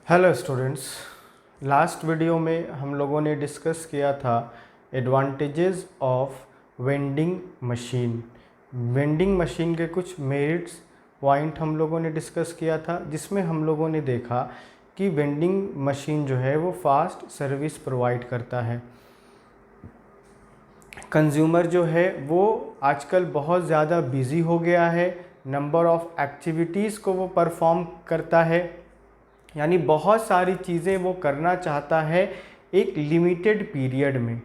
Hello students. Last video में हम लोगों ने डिस्कस किया था advantages of vending machine. Vending machine के कुछ मेरिट्स पॉइंट हम लोगों ने डिस्कस किया था, जिसमें हम लोगों ने देखा कि वेंडिंग मशीन जो है वो फास्ट सर्विस प्रोवाइड करता है। कंज्यूमर जो है वो आजकल बहुत ज़्यादा बिज़ी हो गया है, नंबर ऑफ़ एक्टिविटीज़ को वो परफॉर्म करता है, यानी बहुत सारी चीज़ें वो करना चाहता है एक लिमिटेड पीरियड में,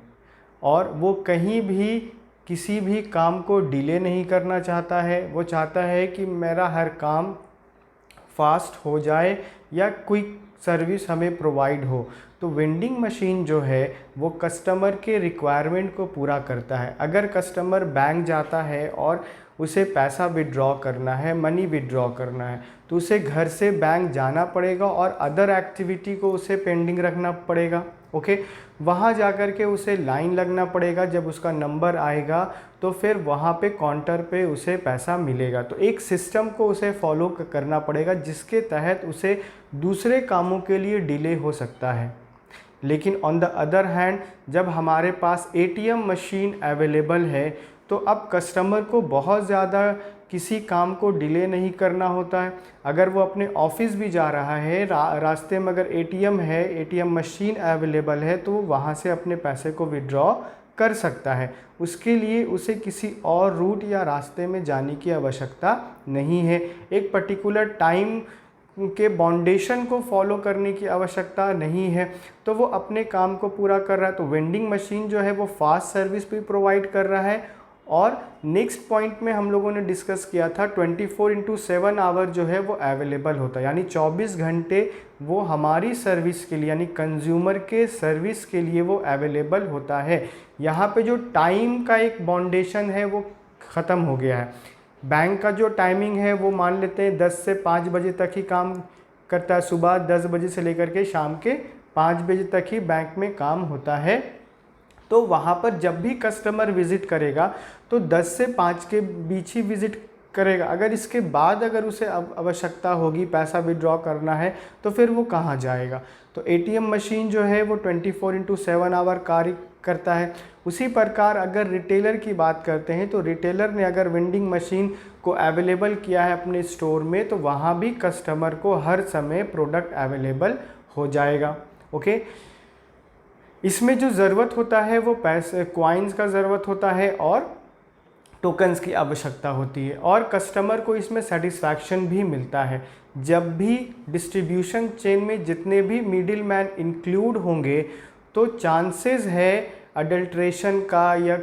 और वो कहीं भी किसी भी काम को डिले नहीं करना चाहता है। वो चाहता है कि मेरा हर काम फास्ट हो जाए या क्विक सर्विस हमें प्रोवाइड हो। तो वेंडिंग मशीन जो है वो कस्टमर के रिक्वायरमेंट को पूरा करता है। अगर कस्टमर बैंक जाता है और उसे पैसा विड्रॉ करना है, मनी विड्रॉ करना है, तो उसे घर से बैंक जाना पड़ेगा और अदर एक्टिविटी को उसे पेंडिंग रखना पड़ेगा। ओके, वहाँ जाकर के उसे लाइन लगना पड़ेगा। जब उसका नंबर आएगा तो फिर वहाँ पे काउंटर पे उसे पैसा मिलेगा। तो एक सिस्टम को उसे फॉलो करना पड़ेगा, जिसके तहत उसे दूसरे कामों के लिए डिले हो सकता है। लेकिन ऑन द अदर हैंड, जब हमारे पास एटीएम मशीन अवेलेबल है तो अब कस्टमर को बहुत ज़्यादा किसी काम को डिले नहीं करना होता है। अगर वो अपने ऑफिस भी जा रहा है, रास्ते में अगर एटीएम है, एटीएम मशीन अवेलेबल है, तो वो वहाँ से अपने पैसे को विड्रॉ कर सकता है। उसके लिए उसे किसी और रूट या रास्ते में जाने की आवश्यकता नहीं है। एक पर्टिकुलर टाइम के बाउंडेशन को फॉलो करने की आवश्यकता नहीं है, तो वो अपने काम को पूरा कर रहा है। तो वेंडिंग मशीन जो है वो फास्ट सर्विस भी प्रोवाइड कर रहा है। और नेक्स्ट पॉइंट में हम लोगों ने डिस्कस किया था 24/7 आवर जो है वो अवेलेबल होता है, यानी 24 घंटे वो हमारी सर्विस के लिए, यानी कंज्यूमर के सर्विस के लिए वो अवेलेबल होता है। यहाँ पे जो टाइम का एक बाउंडेशन है वो ख़त्म हो गया है। बैंक का जो टाइमिंग है वो मान लेते हैं 10 से 5 बजे तक ही काम करता है। सुबह 10 बजे से लेकर के शाम के 5 बजे तक ही बैंक में काम होता है। तो वहाँ पर जब भी कस्टमर विज़िट करेगा तो 10 से 5 के बीच ही विज़िट करेगा। अगर इसके बाद अगर उसे आवश्यकता होगी, पैसा विड्रॉ करना है, तो फिर वो कहाँ जाएगा। तो एटीएम मशीन जो है वो 24/7 आवर कार्य करता है। उसी प्रकार अगर रिटेलर की बात करते हैं, तो रिटेलर ने अगर वेंडिंग मशीन को अवेलेबल किया है अपने स्टोर में, तो वहाँ भी कस्टमर को हर समय प्रोडक्ट अवेलेबल हो जाएगा। ओके, इसमें जो ज़रूरत होता है वो पैसे, कॉइन्स का ज़रूरत होता है और टोकन्स की आवश्यकता होती है, और कस्टमर को इसमें सेटिस्फैक्शन भी मिलता है। जब भी डिस्ट्रीब्यूशन चेन में जितने भी मिडिल मैन इंक्लूड होंगे, तो चांसेस है अडल्ट्रेशन का या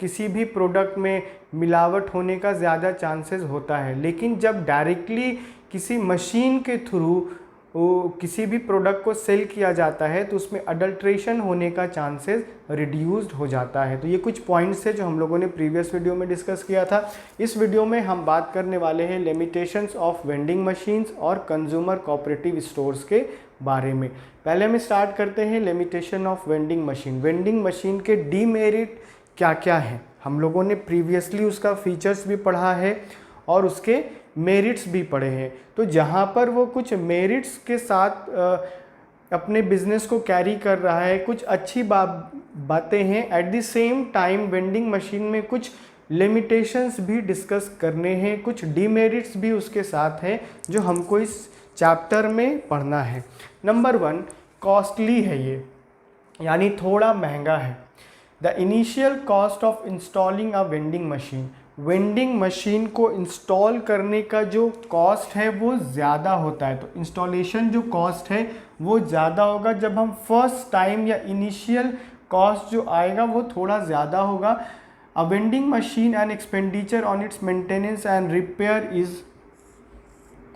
किसी भी प्रोडक्ट में मिलावट होने का ज़्यादा चांसेस होता है। लेकिन जब डायरेक्टली किसी मशीन के थ्रू किसी भी प्रोडक्ट को सेल किया जाता है, तो उसमें अडल्ट्रेशन होने का चांसेस रिड्यूस्ड हो जाता है। तो ये कुछ पॉइंट्स है जो हम लोगों ने प्रीवियस वीडियो में डिस्कस किया था। इस वीडियो में हम बात करने वाले हैं लिमिटेशंस ऑफ वेंडिंग मशीन्स और कंज्यूमर कोऑपरेटिव स्टोर्स के बारे में। पहले हम स्टार्ट करते हैं limitation of vending machine. Vending machine के डीमेरिट क्या क्या हैं, हम लोगों ने प्रीवियसली उसका फीचर्स भी पढ़ा है और उसके मेरिट्स भी पढ़े हैं। तो जहाँ पर वो कुछ मेरिट्स के साथ अपने बिजनेस को कैरी कर रहा है, कुछ अच्छी बातें हैं, at the same time vending machine में कुछ लिमिटेशंस भी डिस्कस करने हैं, कुछ डीमेरिट्स भी उसके साथ हैं जो हमको इस चैप्टर में पढ़ना है। नंबर 1, कॉस्टली है ये, यानी थोड़ा महंगा है। The initial cost of installing a vending machine, vending machine को इंस्टॉल करने का जो कॉस्ट है वो ज़्यादा होता है। तो इंस्टॉलेशन जो कॉस्ट है वो ज़्यादा होगा। जब हम फर्स्ट टाइम या इनिशियल कॉस्ट जो आएगा वो थोड़ा ज़्यादा होगा। A vending machine and expenditure on its maintenance and repair is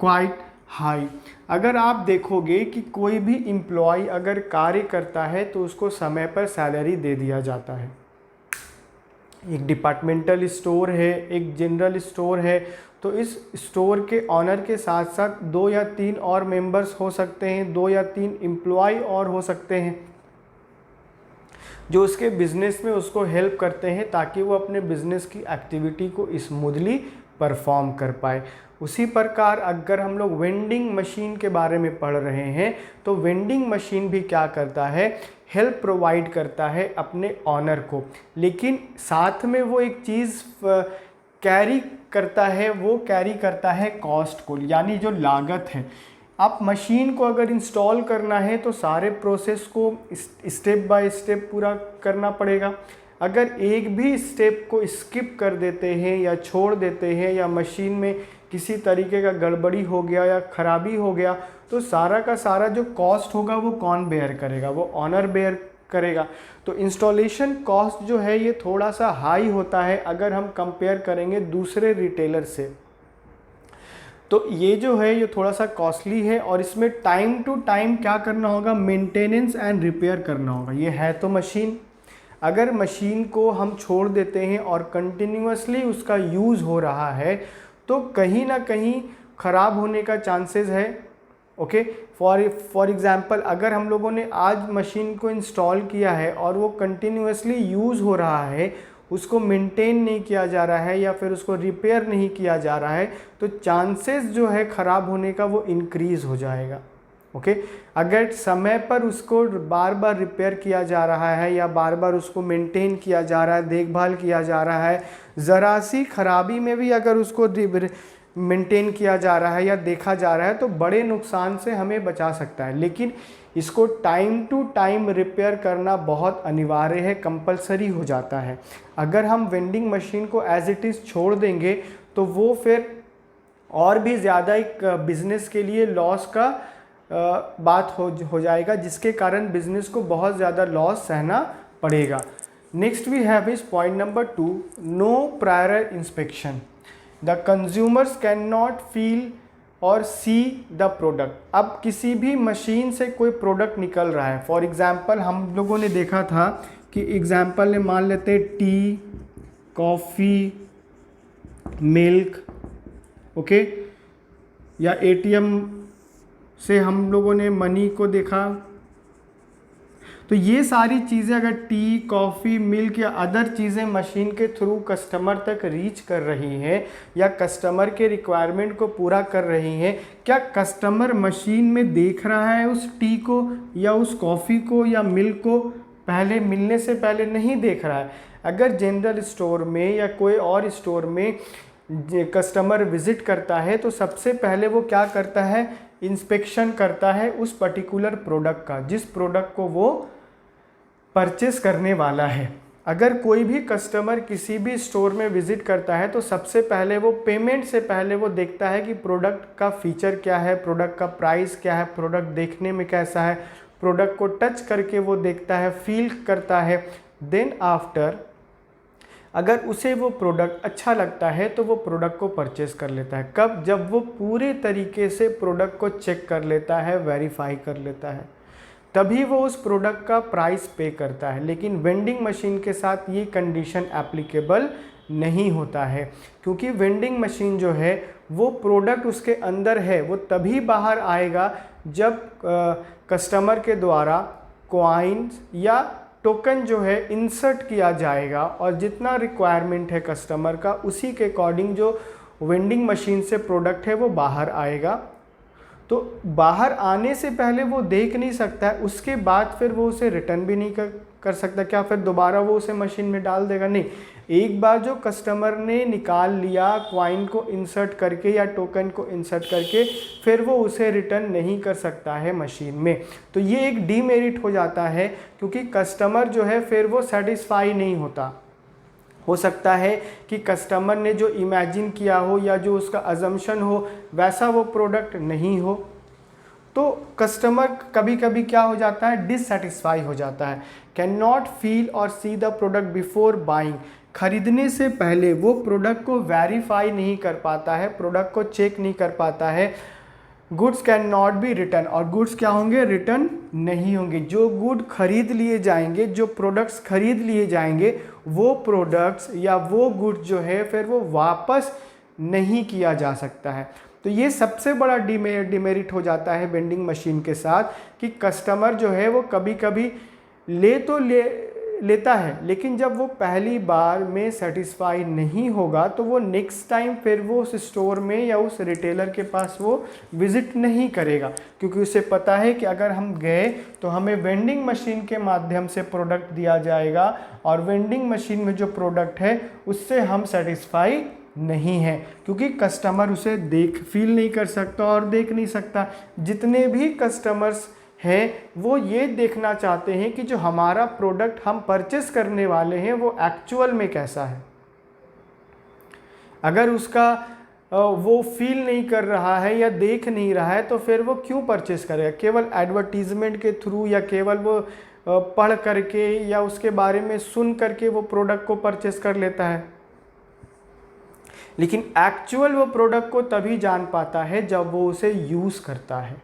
quite high. अगर आप देखोगे कि कोई भी एम्प्लॉय अगर कार्य करता है तो उसको समय पर सैलरी दे दिया जाता है। एक डिपार्टमेंटल स्टोर है, एक जनरल स्टोर है, तो इस स्टोर के ऑनर के साथ साथ 2 या 3 और मेंबर्स हो सकते हैं, 2 या 3 एम्प्लॉय और हो सकते हैं जो उसके बिज़नेस में उसको हेल्प करते हैं ताकि वो अपने बिज़नेस की एक्टिविटी को स्मूथली परफॉर्म कर पाए। उसी प्रकार अगर हम लोग वेंडिंग मशीन के बारे में पढ़ रहे हैं तो वेंडिंग मशीन भी क्या करता है, हेल्प प्रोवाइड करता है अपने ऑनर को, लेकिन साथ में वो एक चीज़ कैरी करता है, वो कैरी करता है कॉस्ट को, यानी जो लागत है। आप मशीन को अगर इंस्टॉल करना है तो सारे प्रोसेस को स्टेप बाय स्टेप पूरा करना पड़ेगा। अगर एक भी स्टेप को स्किप कर देते हैं या छोड़ देते हैं या मशीन में किसी तरीके का गड़बड़ी हो गया या ख़राबी हो गया तो सारा का सारा जो कॉस्ट होगा वो कौन बेयर करेगा, वो ऑनर बेयर करेगा। तो इंस्टॉलेशन कॉस्ट जो है ये थोड़ा सा हाई होता है अगर हम कंपेयर करेंगे दूसरे रिटेलर से। तो ये जो है ये थोड़ा सा कॉस्टली है और इसमें टाइम टू टाइम क्या करना होगा, मेंटेनेंस एंड रिपेयर करना होगा। ये है तो मशीन, अगर मशीन को हम छोड़ देते हैं और कंटिन्यूअसली उसका यूज़ हो रहा है तो कहीं ना कहीं ख़राब होने का चांसेस है। ओके, फॉर एग्ज़ाम्पल अगर हम लोगों ने आज मशीन को इंस्टॉल किया है और वो कंटिन्यूअसली यूज़ हो रहा है, उसको मेंटेन नहीं किया जा रहा है या फिर उसको रिपेयर नहीं किया जा रहा है तो चांसेस जो है ख़राब होने का वो इंक्रीज़ हो जाएगा। ओके, अगर समय पर उसको बार बार रिपेयर किया जा रहा है या बार बार उसको मेंटेन किया जा रहा है, देखभाल किया जा रहा है, ज़रा सी खराबी में भी अगर उसको मेंटेन किया जा रहा है या देखा जा रहा है तो बड़े नुकसान से हमें बचा सकता है। लेकिन इसको टाइम टू टाइम रिपेयर करना बहुत अनिवार्य है, कंपलसरी हो जाता है। अगर हम वेंडिंग मशीन को एज इट इज़ छोड़ देंगे तो वो फिर और भी ज़्यादा एक बिज़नेस के लिए लॉस का बात हो जाएगा, जिसके कारण बिजनेस को बहुत ज़्यादा लॉस सहना पड़ेगा। Next we have is point number 2, no prior inspection. The consumers can not feel और सी द प्रोडक्ट। अब किसी भी मशीन से कोई प्रोडक्ट निकल रहा है, फॉर एग्ज़ाम्पल हम लोगों ने देखा था कि एग्ज़ाम्पल ने मान लेते टी, कॉफ़ी, मिल्क, ओके, या एटीएम से हम लोगों ने मनी को देखा। तो ये सारी चीज़ें अगर टी, कॉफ़ी, मिल्क या अदर चीज़ें मशीन के थ्रू कस्टमर तक रीच कर रही हैं या कस्टमर के रिक्वायरमेंट को पूरा कर रही हैं, क्या कस्टमर मशीन में देख रहा है उस टी को या उस कॉफ़ी को या मिल्क को? पहले मिलने से पहले नहीं देख रहा है। अगर जनरल स्टोर में या कोई और स्टोर में कस्टमर विज़िट करता है तो सबसे पहले वो क्या करता है, इंस्पेक्शन करता है उस पर्टिकुलर प्रोडक्ट का, जिस प्रोडक्ट को वो परचेस करने वाला है। अगर कोई भी कस्टमर किसी भी स्टोर में विज़िट करता है तो सबसे पहले वो पेमेंट से पहले वो देखता है कि प्रोडक्ट का फीचर क्या है, प्रोडक्ट का प्राइस क्या है, प्रोडक्ट देखने में कैसा है, प्रोडक्ट को टच करके वो देखता है, फील करता है। देन आफ्टर अगर उसे वो प्रोडक्ट अच्छा लगता है तो वो प्रोडक्ट को परचेस कर लेता है। कब? जब वो पूरे तरीके से प्रोडक्ट को चेक कर लेता है, वेरीफाई कर लेता है, तभी वो उस प्रोडक्ट का प्राइस पे करता है। लेकिन वेंडिंग मशीन के साथ ये कंडीशन एप्लीकेबल नहीं होता है, क्योंकि वेंडिंग मशीन जो है वो प्रोडक्ट उसके अंदर है, वो तभी बाहर आएगा जब कस्टमर के द्वारा कॉइन्स या टोकन जो है इंसर्ट किया जाएगा और जितना रिक्वायरमेंट है कस्टमर का उसी के अकॉर्डिंग जो वेंडिंग मशीन से प्रोडक्ट है वो बाहर आएगा। तो बाहर आने से पहले वो देख नहीं सकता है, उसके बाद फिर वो उसे रिटर्न भी नहीं कर सकता। क्या फिर दोबारा वो उसे मशीन में डाल देगा? नहीं। एक बार जो कस्टमर ने निकाल लिया कॉइन को इंसर्ट करके या टोकन को इंसर्ट करके, फिर वो उसे रिटर्न नहीं कर सकता है मशीन में। तो ये एक डीमेरिट हो जाता है, क्योंकि कस्टमर जो है फिर वो सेटिस्फाई नहीं होता। हो सकता है कि कस्टमर ने जो इमेजिन किया हो या जो उसका अजम्पशन हो वैसा वो प्रोडक्ट नहीं हो, तो कस्टमर कभी कभी क्या हो जाता है, डिससेटिस्फाई हो जाता है। कैन नॉट फील और see the product before buying. खरीदने से पहले वो प्रोडक्ट को वेरीफाई नहीं कर पाता है, प्रोडक्ट को चेक नहीं कर पाता है। Goods can not be return, और गुड्स क्या होंगे, रिटर्न नहीं होंगे। जो गुड खरीद लिए जाएंगे, जो प्रोडक्ट्स खरीद लिए जाएंगे, वो प्रोडक्ट्स या वो गुड जो है फिर वो वापस नहीं किया जा सकता है। तो ये सबसे बड़ा डिमेरिट हो जाता है वेंडिंग मशीन के साथ, कि कस्टमर जो है वो कभी कभी लेता है, लेकिन जब वो पहली बार में सेटिस्फाई नहीं होगा तो वो नेक्स्ट टाइम फिर वो उस स्टोर में या उस रिटेलर के पास वो विज़िट नहीं करेगा, क्योंकि उसे पता है कि अगर हम गए तो हमें वेंडिंग मशीन के माध्यम से प्रोडक्ट दिया जाएगा और वेंडिंग मशीन में जो प्रोडक्ट है उससे हम सेटिस्फाई नहीं है, क्योंकि कस्टमर उसे फील नहीं कर सकता और देख नहीं सकता। जितने भी कस्टमर्स है वो ये देखना चाहते हैं कि जो हमारा प्रोडक्ट हम परचेस करने वाले हैं वो एक्चुअल में कैसा है। अगर उसका वो फील नहीं कर रहा है या देख नहीं रहा है तो फिर वो क्यों परचेस करेगा? केवल एडवर्टीजमेंट के थ्रू या केवल वो पढ़ करके या उसके बारे में सुन करके वो प्रोडक्ट को परचेस कर लेता है, लेकिन एक्चुअल वो प्रोडक्ट को तभी जान पाता है जब वो उसे यूज़ करता है।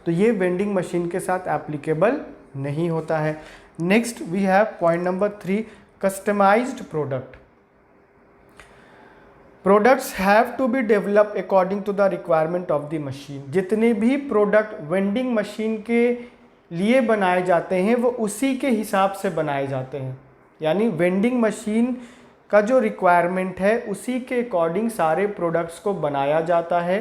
तो ये वेंडिंग मशीन के साथ एप्लीकेबल नहीं होता है। Next we have point number 3, customized product. Products have to be developed according to the requirement of the machine. जितने भी प्रोडक्ट वेंडिंग मशीन के लिए बनाए जाते हैं वो उसी के हिसाब से बनाए जाते हैं, यानी वेंडिंग मशीन का जो रिक्वायरमेंट है उसी के अकॉर्डिंग सारे प्रोडक्ट्स को बनाया जाता है।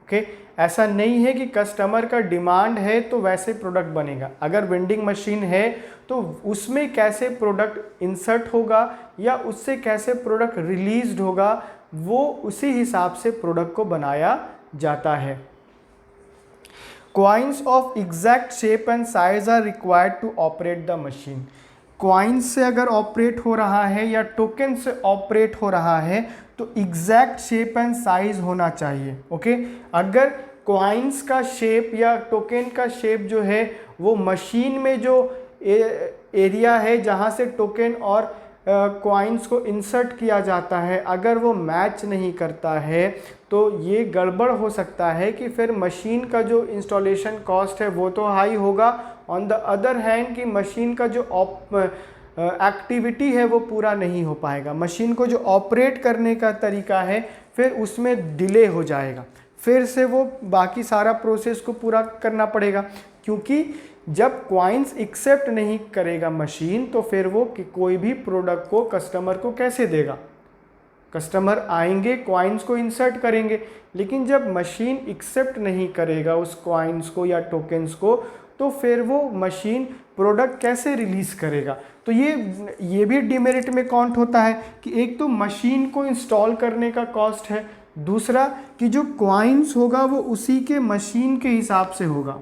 ओके, ऐसा नहीं है कि कस्टमर का डिमांड है तो वैसे प्रोडक्ट बनेगा। अगर वेंडिंग मशीन है तो उसमें कैसे प्रोडक्ट इंसर्ट होगा या उससे कैसे प्रोडक्ट रिलीज्ड होगा वो उसी हिसाब से प्रोडक्ट को बनाया जाता है। Coins of exact shape and size are required to operate the machine. Coins से अगर ऑपरेट हो रहा है या टोकन से ऑपरेट हो रहा है तो एग्जैक्ट शेप एंड साइज होना चाहिए। ओके, अगर कॉइन्स का शेप या टोकन का शेप जो है वो मशीन में जो एरिया है जहाँ से टोकन और कॉइन्स को इंसर्ट किया जाता है, अगर वो मैच नहीं करता है तो ये गड़बड़ हो सकता है कि फिर मशीन का जो इंस्टॉलेशन कॉस्ट है वो तो हाई होगा, ऑन द अदर हैंड कि मशीन का जो एक्टिविटी है वो पूरा नहीं हो पाएगा। मशीन को जो ऑपरेट करने का तरीका है फिर उसमें डिले हो जाएगा, फिर से वो बाकी सारा प्रोसेस को पूरा करना पड़ेगा, क्योंकि जब कॉइन्स एक्सेप्ट नहीं करेगा मशीन तो फिर वो कोई भी प्रोडक्ट को कस्टमर को कैसे देगा? कस्टमर आएंगे, कॉइन्स को इंसर्ट करेंगे, लेकिन जब मशीन एक्सेप्ट नहीं करेगा उस कॉइन्स को या टोकन्स को तो फिर वो मशीन प्रोडक्ट कैसे रिलीज़ करेगा? तो ये भी डिमेरिट में काउंट होता है कि एक तो मशीन को इंस्टॉल करने का कॉस्ट है, दूसरा कि जो कॉइन्स होगा वो उसी के मशीन के हिसाब से होगा।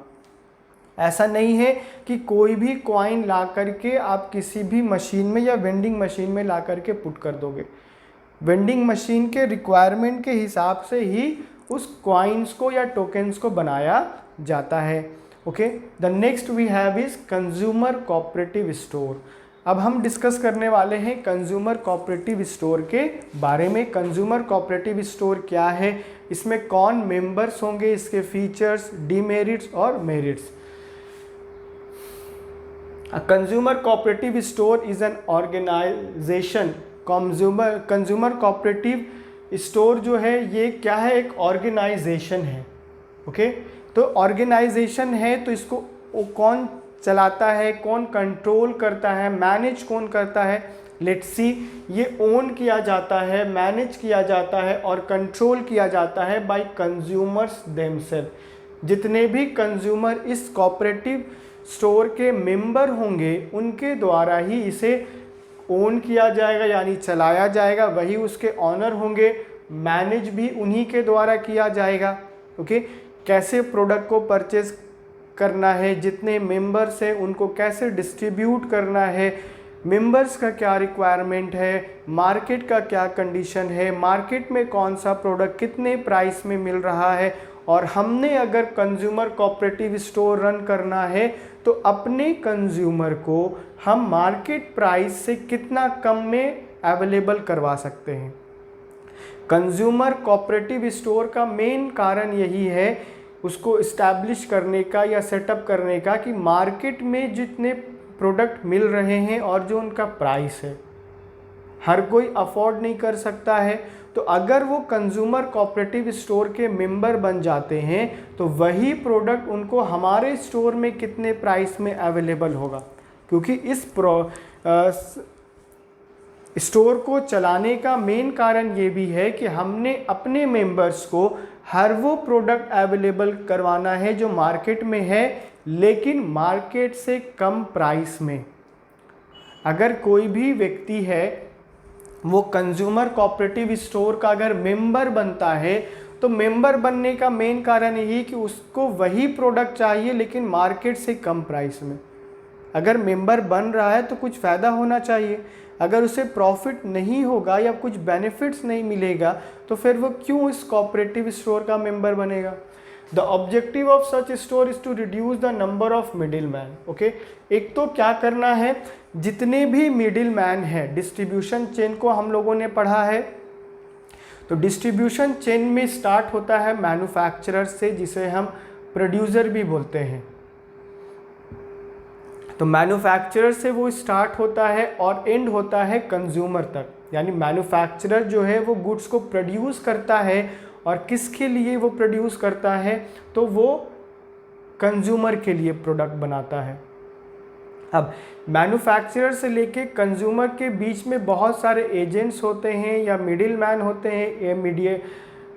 ऐसा नहीं है कि कोई भी कॉइन ला करके आप किसी भी मशीन में या वेंडिंग मशीन में ला करके पुट कर दोगे। वेंडिंग मशीन के रिक्वायरमेंट के हिसाब से ही उस कॉइन्स को या टोकन्स को बनाया जाता है। Okay, the next we have is consumer cooperative store. अब हम डिस्कस करने वाले हैं कंज्यूमर कोऑपरेटिव स्टोर के बारे में। कंज्यूमर कोऑपरेटिव स्टोर क्या है, इसमें कौन मेंबर्स होंगे, इसके फीचर्स, डिमेरिट्स और merits. A consumer cooperative store is an organization। Consumer cooperative store जो है ये क्या है? एक ऑर्गेनाइजेशन है। ओके, तो ऑर्गेनाइजेशन है तो इसको कौन चलाता है, कौन कंट्रोल करता है, मैनेज कौन करता है? लेट्स सी, ये ओन किया जाता है, मैनेज किया जाता है और कंट्रोल किया जाता है बाय कंज्यूमर्स देमसेल्फ। जितने भी कंज्यूमर इस कोऑपरेटिव स्टोर के मेंबर होंगे उनके द्वारा ही इसे ओन किया जाएगा, यानी चलाया जाएगा, वही उसके ऑनर होंगे, मैनेज भी उन्हीं के द्वारा किया जाएगा। ओके, कैसे प्रोडक्ट को परचेज करना है, जितने मेंबर्स हैं उनको कैसे डिस्ट्रीब्यूट करना है, मेंबर्स का क्या रिक्वायरमेंट है, मार्केट का क्या कंडीशन है, मार्केट में कौन सा प्रोडक्ट कितने प्राइस में मिल रहा है, और हमने अगर कंज्यूमर कोऑपरेटिव स्टोर रन करना है तो अपने कंज्यूमर को हम मार्केट प्राइस से कितना कम में अवेलेबल करवा सकते हैं। कंज्यूमर कोऑपरेटिव स्टोर का मेन कारण यही है उसको इस्टेब्लिश करने का या सेटअप करने का कि मार्केट में जितने प्रोडक्ट मिल रहे हैं और जो उनका प्राइस है हर कोई अफोर्ड नहीं कर सकता है, तो अगर वो कंज्यूमर कोऑपरेटिव स्टोर के मेंबर बन जाते हैं तो वही प्रोडक्ट उनको हमारे स्टोर में कितने प्राइस में अवेलेबल होगा, क्योंकि इस स्टोर को चलाने का मेन कारण ये भी है कि हमने अपने मेंबर्स को हर वो प्रोडक्ट अवेलेबल करवाना है जो मार्केट में है, लेकिन मार्केट से कम प्राइस में। अगर कोई भी व्यक्ति है वो कंज्यूमर कोऑपरेटिव स्टोर का अगर मेंबर बनता है, तो मेंबर बनने का मेन कारण यही कि उसको वही प्रोडक्ट चाहिए लेकिन मार्केट से कम प्राइस में। अगर मेंबर बन रहा है तो कुछ फ़ायदा होना चाहिए। अगर उसे प्रॉफिट नहीं होगा या कुछ बेनिफिट्स नहीं मिलेगा तो फिर वो क्यों इस कोऑपरेटिव स्टोर का मेंबर बनेगा। The objective of such store is to reduce the number of middle man. Okay, एक तो क्या करना है, जितने भी मिडिल मैन है, डिस्ट्रीब्यूशन चेन को हम लोगों ने पढ़ा है, तो डिस्ट्रीब्यूशन चेन में स्टार्ट होता है मैन्युफैक्चरर से, जिसे हम प्रोड्यूसर भी बोलते हैं। तो मैन्युफैक्चरर से वो स्टार्ट होता है और एंड होता है कंज्यूमर तक। यानी मैन्युफैक्चरर जो है वो गुड्स को प्रोड्यूस करता है, और किसके लिए वो प्रोड्यूस करता है, तो वो कंज्यूमर के लिए प्रोडक्ट बनाता है। अब मैन्युफैक्चरर से लेके कंज्यूमर के बीच में बहुत सारे एजेंट्स होते हैं या मिडिल मैन होते हैं या मीडिएट,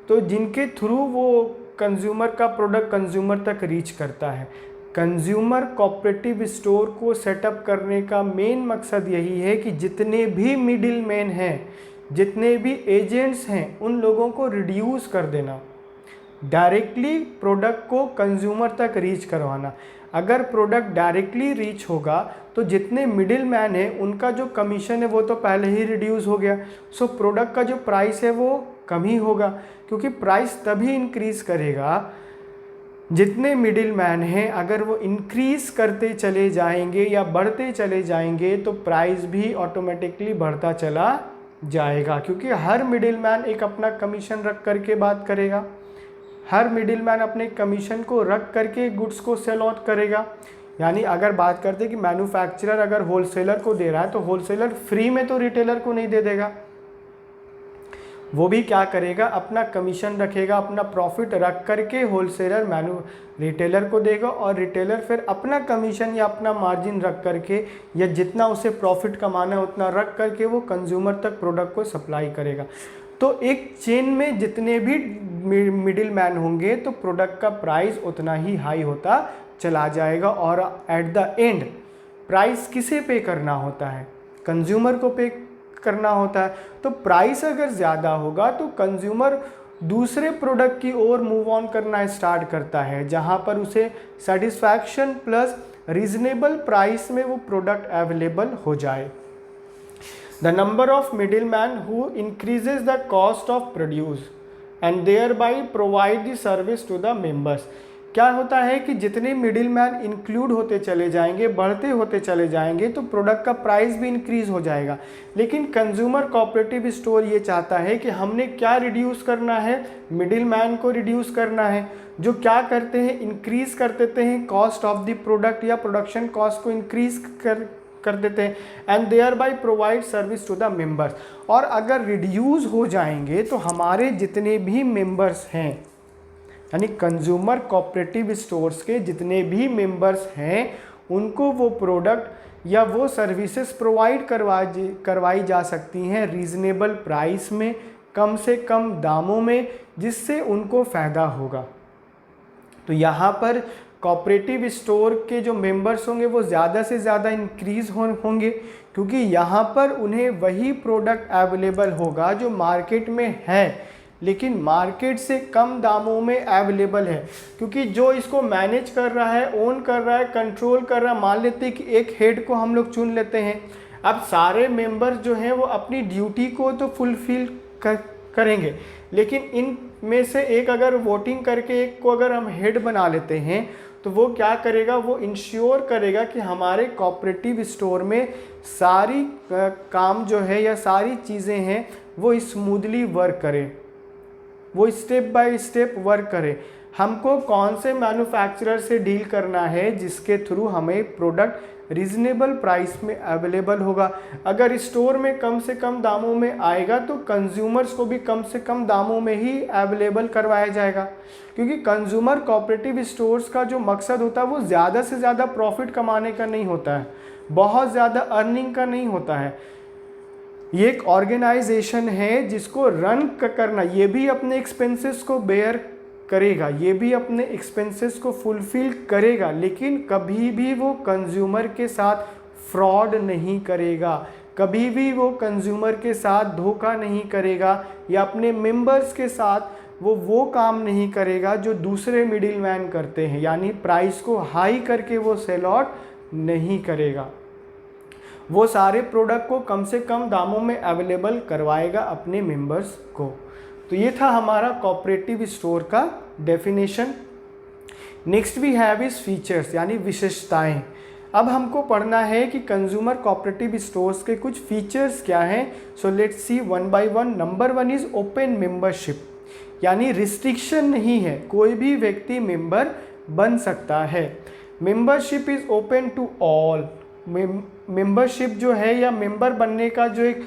तो जिनके थ्रू वो कंज्यूमर का प्रोडक्ट कंज्यूमर तक रीच करता है। कंज्यूमर कोऑपरेटिव स्टोर को सेटअप करने का मेन मकसद यही है कि जितने भी मिडिल मैन हैं, जितने भी एजेंट्स हैं, उन लोगों को रिड्यूस कर देना, डायरेक्टली प्रोडक्ट को कंज्यूमर तक रीच करवाना। अगर प्रोडक्ट डायरेक्टली रीच होगा तो जितने मिडिल मैन हैं उनका जो कमीशन है वो तो पहले ही रिड्यूस हो गया। सो प्रोडक्ट का जो प्राइस है वो कम ही होगा, क्योंकि प्राइस तभी इंक्रीज़ करेगा जितने मिडिल मैन हैं अगर वो इंक्रीज़ करते चले जाएंगे या बढ़ते चले जाएंगे तो प्राइस भी ऑटोमेटिकली बढ़ता चला जाएगा, क्योंकि हर मिडिल मैन एक अपना कमीशन रख करके बात करेगा। हर मिडिल मैन अपने कमीशन को रख करके गुड्स को सेल आउट करेगा। यानी अगर बात करते कि मैन्युफैक्चरर अगर होलसेलर को दे रहा है तो होलसेलर फ्री में तो रिटेलर को नहीं दे देगा, वो भी क्या करेगा, अपना कमीशन रखेगा, अपना प्रॉफिट रख करके होलसेलर रिटेलर को देगा, और रिटेलर फिर अपना कमीशन या अपना मार्जिन रख करके या जितना उसे प्रॉफिट कमाना है उतना रख करके वो कंज्यूमर तक प्रोडक्ट को सप्लाई करेगा। तो एक चेन में जितने भी मिडिल मैन होंगे तो प्रोडक्ट का प्राइस उतना ही हाई होता चला जाएगा, और एट द एंड प्राइस किसे पे करना होता है, कंज्यूमर को पे करना होता है। तो प्राइस अगर ज़्यादा होगा तो कंज्यूमर दूसरे प्रोडक्ट की ओर मूव ऑन करना स्टार्ट करता है, जहां पर उसे सेटिस्फैक्शन प्लस रीजनेबल प्राइस में वो प्रोडक्ट अवेलेबल हो जाए। The number of middlemen who increases the cost of produce and thereby provide the service to the members। क्या होता है कि जितने मिडिल मैन इंक्लूड होते चले जाएंगे, बढ़ते होते चले जाएंगे, तो प्रोडक्ट का प्राइस भी इंक्रीज हो जाएगा। लेकिन कंज्यूमर कोऑपरेटिव स्टोर ये चाहता है कि हमने क्या रिड्यूस करना है, मिडिल मैन को रिड्यूस करना है, जो क्या करते हैं, इंक्रीज कर देते हैं कॉस्ट ऑफ द प्रोडक्ट या प्रोडक्शन कॉस्ट को इंक्रीज कर देते हैं, and thereby provide service to the members. और अगर रिड्यूस हो जाएंगे तो हमारे जितने भी मेंबर्स हैं, यानी कंज्यूमर कोऑपरेटिव स्टोर्स के जितने भी मेंबर्स हैं, उनको वो प्रोडक्ट या वो सर्विसेज प्रोवाइड करवाई जा सकती हैं रीज़नेबल प्राइस में, कम से कम दामों में, जिससे उनको फ़ायदा होगा। तो यहाँ पर कोऑपरेटिव स्टोर के जो मेंबर्स होंगे वो ज़्यादा से ज़्यादा इंक्रीज़ होंगे, क्योंकि यहाँ पर उन्हें वही प्रोडक्ट अवेलेबल होगा जो मार्केट में है, लेकिन मार्केट से कम दामों में अवेलेबल है। क्योंकि जो इसको मैनेज कर रहा है, ओन कर रहा है, कंट्रोल कर रहा है, मान लेते हैं कि एक हेड को हम लोग चुन लेते हैं। अब सारे मेंबर्स जो हैं वो अपनी ड्यूटी को तो फुलफिल करेंगे, लेकिन इन में से एक अगर वोटिंग करके एक को अगर हम हेड बना लेते हैं तो वो क्या करेगा, वो इंश्योर करेगा कि हमारे कोऑपरेटिव स्टोर में सारी काम जो है या सारी चीज़ें हैं वो स्मूथली वर्क करें, वो स्टेप बाय स्टेप वर्क करे। हमको कौन से मैन्युफैक्चरर से डील करना है जिसके थ्रू हमें प्रोडक्ट रीजनेबल प्राइस में अवेलेबल होगा। अगर स्टोर में कम से कम दामों में आएगा तो कंज्यूमर्स को भी कम से कम दामों में ही अवेलेबल करवाया जाएगा, क्योंकि कंज्यूमर कोऑपरेटिव स्टोर्स का जो मकसद होता है वो ज़्यादा से ज़्यादा प्रॉफिट कमाने का नहीं होता है, बहुत ज़्यादा अर्निंग का नहीं होता है। ये एक ऑर्गेनाइजेशन है जिसको रन करना, ये भी अपने एक्सपेंसेस को बेयर करेगा, ये भी अपने एक्सपेंसेस को फुलफिल करेगा, लेकिन कभी भी वो कंज्यूमर के साथ फ्रॉड नहीं करेगा, कभी भी वो कंज्यूमर के साथ धोखा नहीं करेगा, या अपने मेंबर्स के साथ वो काम नहीं करेगा जो दूसरे मिडिल मैन करते हैं, यानी प्राइस को हाई करके वो सेल आउट नहीं करेगा। वो सारे प्रोडक्ट को कम से कम दामों में अवेलेबल करवाएगा अपने मेंबर्स को। तो ये था हमारा कोऑपरेटिव स्टोर का definition. Next we have is features, यानी विशेषताएं। अब हमको पढ़ना है कि कंज्यूमर कोऑपरेटिव स्टोर्स के कुछ फीचर्स क्या हैं। So let's see one by one. Number 1 is open membership, यानी रिस्ट्रिक्शन नहीं है, कोई भी व्यक्ति मेंबर बन सकता है। Membership is open to all. Membership जो है या मेंबर बनने का जो एक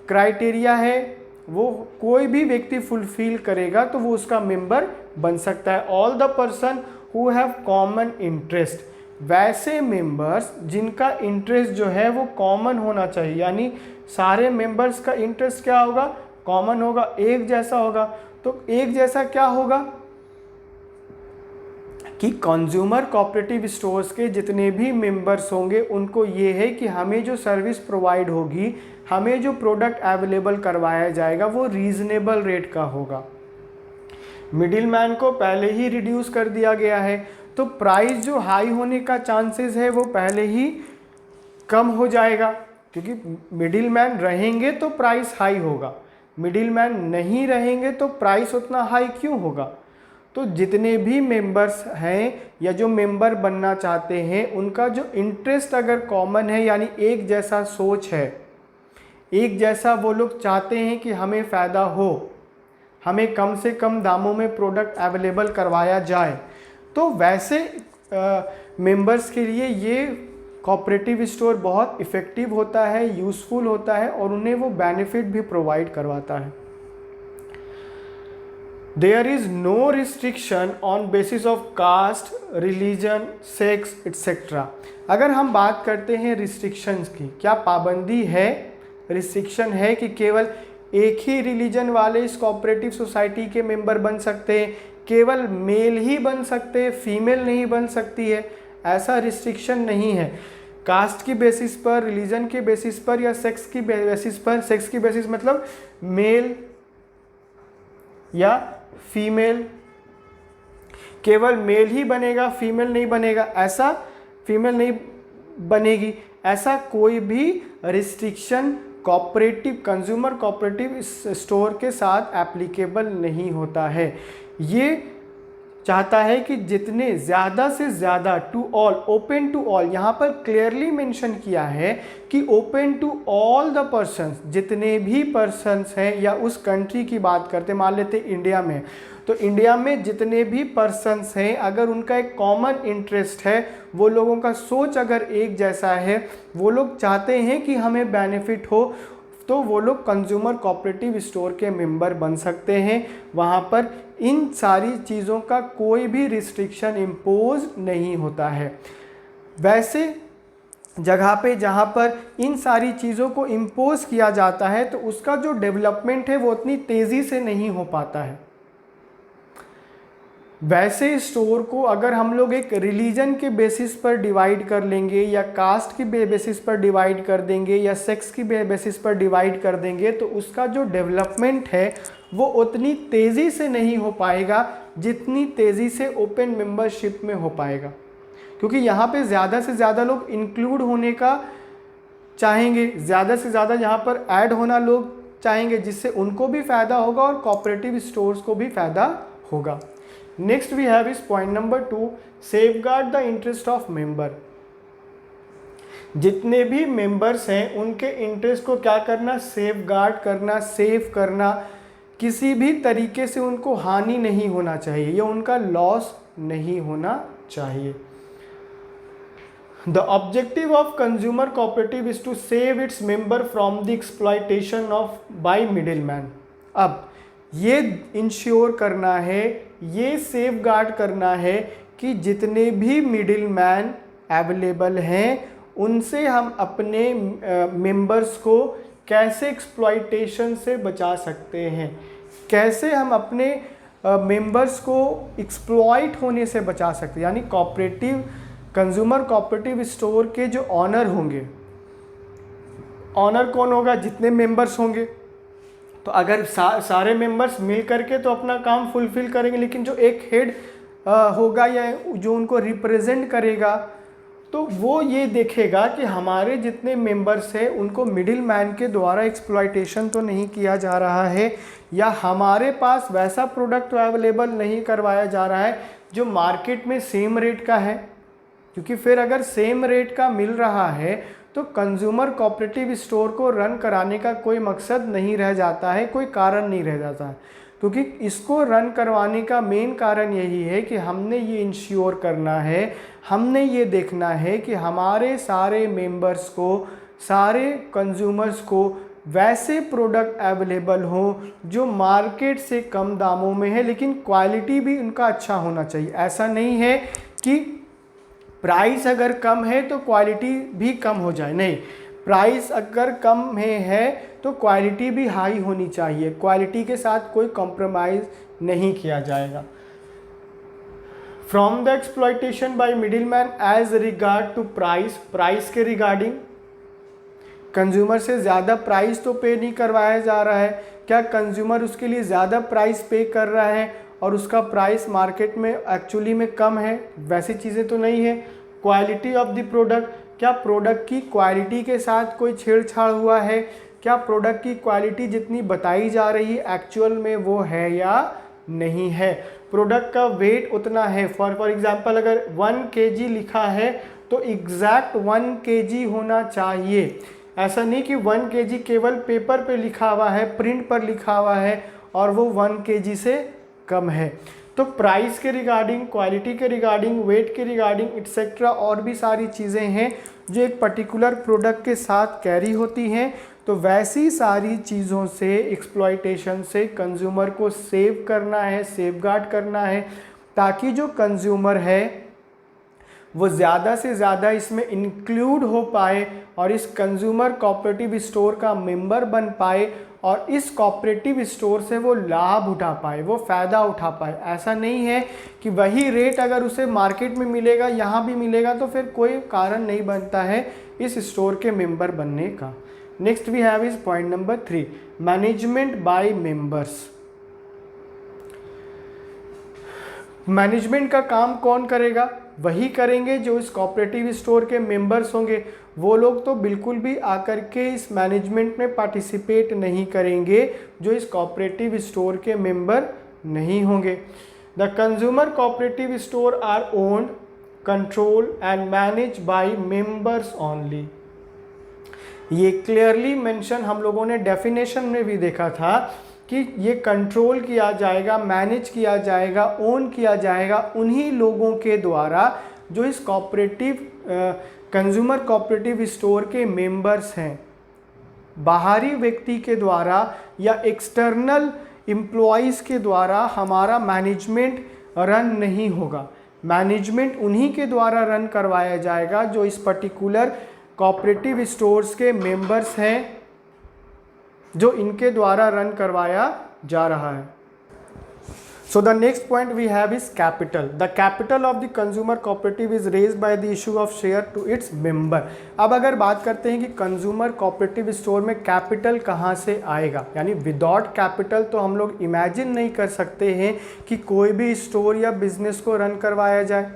क्राइटेरिया है वो कोई भी व्यक्ति फुलफिल करेगा तो वो उसका मेंबर बन सकता है। All the person who have common interest, वैसे मेंबर्स जिनका इंटरेस्ट जो है वो कॉमन होना चाहिए, यानी सारे मेंबर्स का इंटरेस्ट क्या होगा, कॉमन होगा, एक जैसा होगा। तो एक जैसा क्या होगा कि कंज्यूमर कोऑपरेटिव स्टोर्स के जितने भी मेंबर्स होंगे उनको ये है कि हमें जो सर्विस प्रोवाइड होगी, हमें जो प्रोडक्ट अवेलेबल करवाया जाएगा वो रीजनेबल रेट का होगा। मिडिल मैन को पहले ही रिड्यूस कर दिया गया है, तो प्राइस जो हाई होने का चांसेस है वो पहले ही कम हो जाएगा, क्योंकि मिडिल मैन रहेंगे तो प्राइस हाई होगा, मिडिल मैन नहीं रहेंगे तो प्राइस उतना हाई क्यों होगा। तो जितने भी मेंबर्स हैं या जो मेंबर बनना चाहते हैं उनका जो इंटरेस्ट अगर कॉमन है, यानी एक जैसा सोच है, एक जैसा वो लोग चाहते हैं कि हमें फ़ायदा हो, हमें कम से कम दामों में प्रोडक्ट अवेलेबल करवाया जाए, तो वैसे मेंबर्स के लिए ये कोऑपरेटिव स्टोर बहुत इफ़ेक्टिव होता है, यूज़फुल होता है और उन्हें वो बेनिफिट भी प्रोवाइड करवाता है। There is no restriction on basis of caste, religion, sex, etc. अगर हम बात करते हैं रिस्ट्रिक्शंस की, क्या पाबंदी है, रिस्ट्रिक्शन है कि केवल एक ही रिलीजन वाले इस कोऑपरेटिव सोसाइटी के मेंबर बन सकते हैं, केवल मेल ही बन सकते हैं, फीमेल नहीं बन सकती है, ऐसा रिस्ट्रिक्शन नहीं है। कास्ट की बेसिस पर, रिलीजन के बेसिस पर या सेक्स की बेसिस पर, सेक्स की बेसिस मतलब मेल या फीमेल, केवल मेल ही बनेगा, फीमेल नहीं बनेगा, ऐसा फीमेल नहीं बनेगी, ऐसा कोई भी restriction cooperative consumer cooperative store के साथ एप्लीकेबल नहीं होता है। ये चाहता है कि जितने ज़्यादा से ज़्यादा to all, open to all, यहाँ पर क्लियरली मेंशन किया है कि open to all the persons, जितने भी पर्सन्स हैं, या उस कंट्री की बात करते, मान लेते इंडिया में, तो इंडिया में जितने भी पर्सन्स हैं अगर उनका एक कॉमन इंटरेस्ट है, वो लोगों का सोच अगर एक जैसा है, वो लोग चाहते हैं कि हमें बेनिफिट हो, तो वो लोग कंज्यूमर कोऑपरेटिव स्टोर के मेंबर बन सकते हैं। वहाँ पर इन सारी चीज़ों का कोई भी रिस्ट्रिक्शन इम्पोज नहीं होता है। वैसे जगह पे जहाँ पर इन सारी चीज़ों को इम्पोज किया जाता है तो उसका जो डेवलपमेंट है वो उतनी तेज़ी से नहीं हो पाता है। वैसे स्टोर को अगर हम लोग एक रिलीजन के बेसिस पर डिवाइड कर लेंगे, या कास्ट की बेसिस पर डिवाइड कर देंगे, या सेक्स की बेसिस पर डिवाइड कर देंगे, तो उसका जो डेवलपमेंट है वो उतनी तेज़ी से नहीं हो पाएगा जितनी तेज़ी से ओपन मेंबरशिप में हो पाएगा, क्योंकि यहाँ पे ज़्यादा से ज़्यादा लोग इंक्लूड होने का चाहेंगे, ज़्यादा से ज़्यादा यहाँ पर ऐड होना लोग चाहेंगे, जिससे उनको भी फ़ायदा होगा और कोऑपरेटिव स्टोर्स को भी फ़ायदा होगा। Next we have is point number 2, safeguard the interest of member. जितने भी मेंबर्स हैं उनके इंटरेस्ट को क्या करना, सेफगार्ड करना, सेफ करना, किसी भी तरीके से उनको हानि नहीं होना चाहिए या उनका लॉस नहीं होना चाहिए। The objective of consumer cooperative is to save its member from the exploitation of by middle man. अब ये इंश्योर करना है, ये सेफगार्ड करना है कि जितने भी मिडिल मैन अवेलेबल हैं उनसे हम अपने मेंबर्स को कैसे एक्सप्लॉइटेशन से बचा सकते हैं, कैसे हम अपने मेंबर्स को एक्सप्लॉइट होने से बचा सकते हैं। यानी कोऑपरेटिव कंज्यूमर कोऑपरेटिव स्टोर के जो ऑनर होंगे, ऑनर कौन होगा, जितने मेंबर्स होंगे, तो अगर सारे मेंबर्स मिल करके तो अपना काम फुलफिल करेंगे, लेकिन जो एक हेड होगा या जो उनको रिप्रेजेंट करेगा, तो वो ये देखेगा कि हमारे जितने मेंबर्स हैं उनको मिडिल मैन के द्वारा एक्सप्लॉइटेशन तो नहीं किया जा रहा है, या हमारे पास वैसा प्रोडक्ट अवेलेबल नहीं करवाया जा रहा है जो मार्केट में सेम रेट का है। क्योंकि फिर अगर सेम रेट का मिल रहा है तो कंज्यूमर कोऑपरेटिव स्टोर को रन कराने का कोई मकसद नहीं रह जाता है, कोई कारण नहीं रह जाता है। क्योंकि इसको रन करवाने का मेन कारण यही है कि हमने ये इंश्योर करना है, हमने ये देखना है कि हमारे सारे मेंबर्स को, सारे कंज्यूमर्स को वैसे प्रोडक्ट अवेलेबल हो जो मार्केट से कम दामों में है, लेकिन क्वालिटी भी उनका अच्छा होना चाहिए। ऐसा नहीं है कि प्राइस अगर कम है तो क्वालिटी भी कम हो जाए, नहीं, प्राइस अगर कम है तो क्वालिटी भी हाई होनी चाहिए, क्वालिटी के साथ कोई कॉम्प्रोमाइज़ नहीं किया जाएगा। From the exploitation by middleman as regard to price, price के रिगार्डिंग कंज्यूमर से ज़्यादा प्राइस तो पे नहीं करवाया जा रहा है, क्या कंज्यूमर उसके लिए ज़्यादा प्राइस पे कर रहा है और उसका प्राइस मार्केट में एक्चुअली में कम है, वैसी चीज़ें तो नहीं है। क्वालिटी ऑफ द प्रोडक्ट, क्या प्रोडक्ट की क्वालिटी के साथ कोई छेड़छाड़ हुआ है, क्या प्रोडक्ट की क्वालिटी जितनी बताई जा रही है एक्चुअल में वो है या नहीं है, प्रोडक्ट का वेट उतना है। फॉर एग्जांपल अगर 1 kg लिखा है तो एग्जैक्ट 1 kg होना चाहिए। ऐसा नहीं कि 1 kg केवल पेपर पे लिखा हुआ है, प्रिंट पर लिखा हुआ है और वो 1 kg से कम है। तो प्राइस के रिगार्डिंग, क्वालिटी के रिगार्डिंग, वेट के रिगार्डिंग एक्सेट्रा और भी सारी चीज़ें हैं जो एक पर्टिकुलर प्रोडक्ट के साथ कैरी होती हैं। तो वैसी सारी चीज़ों से, एक्सप्लॉइटेशन से कंज्यूमर को सेव करना है, सेफगार्ड करना है, ताकि जो कंज्यूमर है वो ज़्यादा से ज़्यादा इसमें इंक्लूड हो पाए और इस कंज्यूमर कोऑपरेटिव स्टोर का मेंबर बन पाए और इस कोऑपरेटिव स्टोर से वो लाभ उठा पाए, वो फ़ायदा उठा पाए। ऐसा नहीं है कि वही रेट अगर उसे मार्केट में मिलेगा, यहाँ भी मिलेगा, तो फिर कोई कारण नहीं बनता है इस स्टोर के मेंबर बनने का। Next we have is point number 3, management by members. Management का काम कौन करेगा? वही करेंगे जो इस कोऑपरेटिव स्टोर के मेंबर्स होंगे। वो लोग तो बिल्कुल भी आकर के इस मैनेजमेंट में पार्टिसिपेट नहीं करेंगे जो इस कोऑपरेटिव स्टोर के मेंबर नहीं होंगे। The consumer cooperative store are owned, control and manage by members only. ये क्लियरली मेंशन हम लोगों ने डेफिनेशन में भी देखा था कि ये कंट्रोल किया जाएगा, मैनेज किया जाएगा, ओन किया जाएगा उन्हीं लोगों के द्वारा जो इस कोऑपरेटिव कंज्यूमर कोऑपरेटिव स्टोर के मेंबर्स हैं। बाहरी व्यक्ति के द्वारा या एक्सटर्नल एम्प्लॉयज़ के द्वारा हमारा मैनेजमेंट रन नहीं होगा। मैनेजमेंट उन्हीं के द्वारा रन करवाया जाएगा जो इस पर्टिकुलर कोऑपरेटिव स्टोर्स के मेंबर्स हैं, जो इनके द्वारा रन करवाया जा रहा है। So the next point we have is capital. The capital of the consumer cooperative is raised by the issue of share to its member. अब अगर बात करते हैं कि कंज्यूमर कोऑपरेटिव स्टोर में कैपिटल कहाँ से आएगा, यानी विदाउट कैपिटल तो हम लोग इमेजिन नहीं कर सकते हैं कि कोई भी स्टोर या बिजनेस को रन करवाया जाए।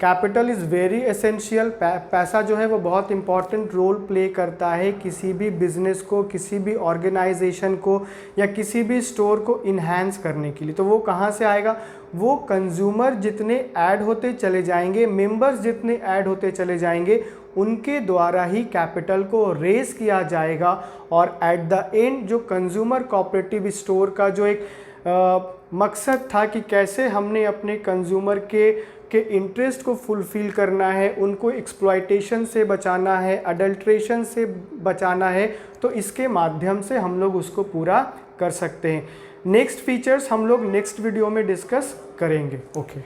Capital is very essential. पैसा जो है वो बहुत इंपॉर्टेंट रोल प्ले करता है किसी भी बिजनेस को, किसी भी ऑर्गेनाइजेशन को या किसी भी स्टोर को इन्हांस करने के लिए। तो वो कहाँ से आएगा? वो कंज्यूमर जितने ऐड होते चले जाएंगे, मेंबर्स जितने ऐड होते चले जाएंगे, उनके द्वारा ही कैपिटल को रेज किया जाएगा। और एट द एंड जो कंज्यूमर कोऑपरेटिव स्टोर का जो एक मकसद था कि कैसे हमने अपने कंज्यूमर के इंटरेस्ट को फुलफ़िल करना है, उनको एक्सप्लॉइटेशन से बचाना है, अडल्ट्रेशन से बचाना है, तो इसके माध्यम से हम लोग उसको पूरा कर सकते हैं। नेक्स्ट फीचर्स हम लोग नेक्स्ट वीडियो में डिस्कस करेंगे। ओके।